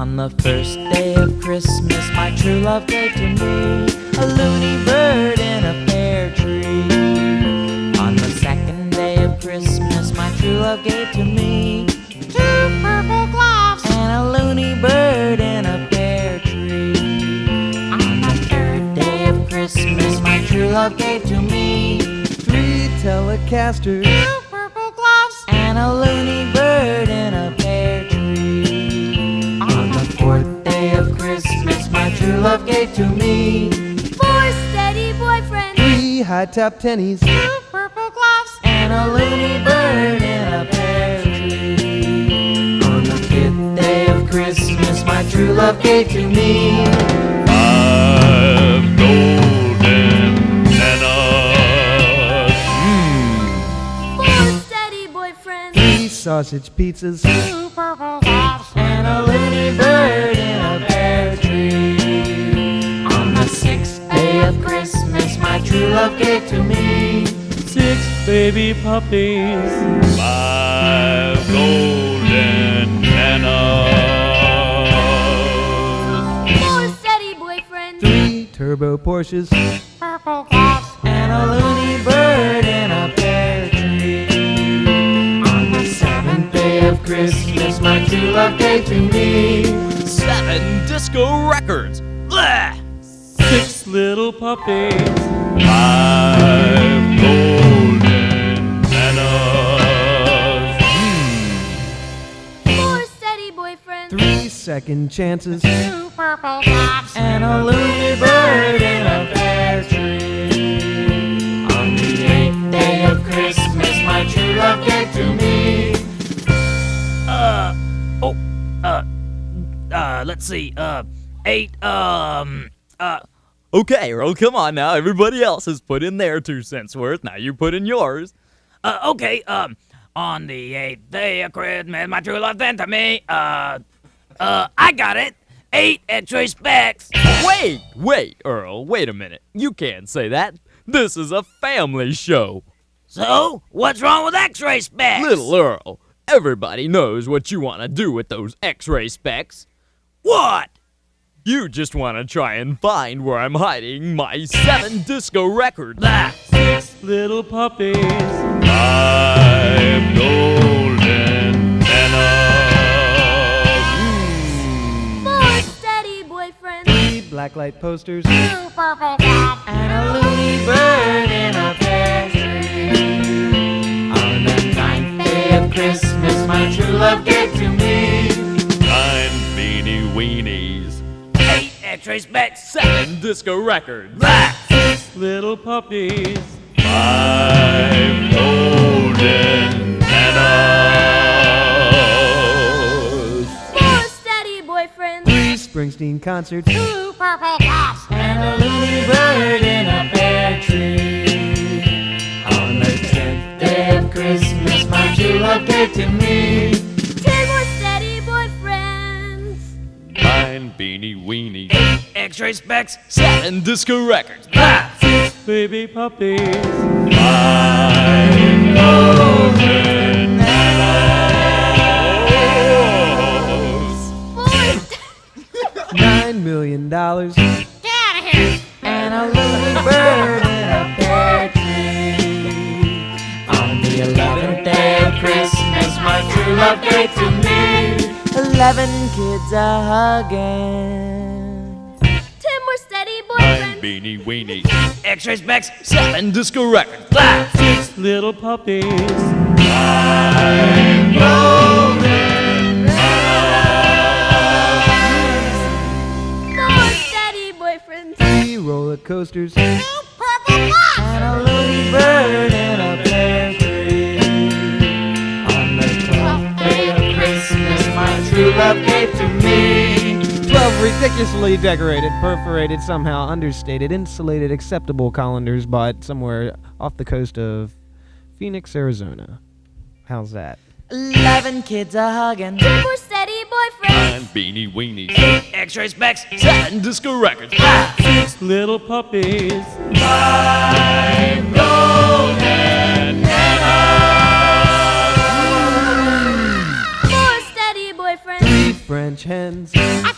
On the first day of Christmas, my true love gave to me a loony bird in a pear tree. On the second day of Christmas, my true love gave to me 2 purple gloves and a loony bird in a pear tree. On the third day of Christmas, my true love gave to me 3 Telecasters, 2 purple gloves and a loony bird in a pear tree. On the fourth day of Christmas, my true love gave to me 4 steady boyfriends, 3 high-top tennies, 2 purple gloves and a loony bird in a pear tree. On the fifth day of Christmas, my true love gave to me 5 golden bananas. 4 steady boyfriends, 3 sausage pizzas, 2 purple gloves and a loony bird in a pear tree. On the sixth day of Christmas, my true love gave to me 6 baby puppies, 5 golden bananas. 4 steady boyfriends, 3 turbo Porsches, purple gloves and a loony bird in a pear tree. On the seventh day of Christmas, my true love gave to me 7 disco records. Blah! 6 little puppies, 5 golden bananas. 4 steady boyfriends, 3 second chances, 2 purple gloves and a loony bird in a pear tree. On the eighth day of Christmas, my true love gave to me let's see, 8, okay, Earl, come on now. Everybody else has put in their 2 cents worth. Now you put in yours. Okay, on the 8th day of Christmas, my true love sent to me, I got it, 8 X-ray specs. Wait, Earl, wait a minute. You can't say that. This is a family show. So, what's wrong with X-ray specs? Little Earl, everybody knows what you want to do with those X-ray specs. What? You just want to try and find where I'm hiding my 7 disco records. That. 6 little puppies, 5 golden bananas. 4 steady boyfriends, 3 blacklight posters, 2 purple gloves and a loony bird in a pear tree. On the ninth day of Christmas, my true love gave to me 9 beanie weenies. 8 X-ray specs. 7 disco records. That. 6 little puppies, 5 golden bananas. 4 steady boyfriends, 3 Springsteen concerts, 2 purple gloves and a loony bird in a pear tree. On the 10th day of Christmas, my true love gave to me 10 more steady boyfriends, 9 beanie weenies. 8 X-ray specs. 7 disco records. That. baby puppies, 5 golden bananas. 4 $9 million, and a loony bird in a pear tree. On the 11th day of Christmas, my true love gave to me 11 kids a-hugging. 10 more steady 9 boyfriends, beanie weenies. X-ray specs. 7 disco records. That. 6 little puppies, 5 golden bananas. 4 steady boyfriends, 3 roller coasters, and a loony bird in a pear tree. On the 12th day of Christmas, my true love gave to me 12 ridiculously decorated, perforated, somehow understated, insulated, acceptable colanders bought somewhere off the coast of Phoenix, Arizona. How's that? 11 kids a-hugging. 10 more steady boyfriends, 9 beanie weenies. 8 X-ray specs. 7 disco records. 6 little puppies, 5 golden bananas. 4 steady boyfriends, 3 friends, French hens. I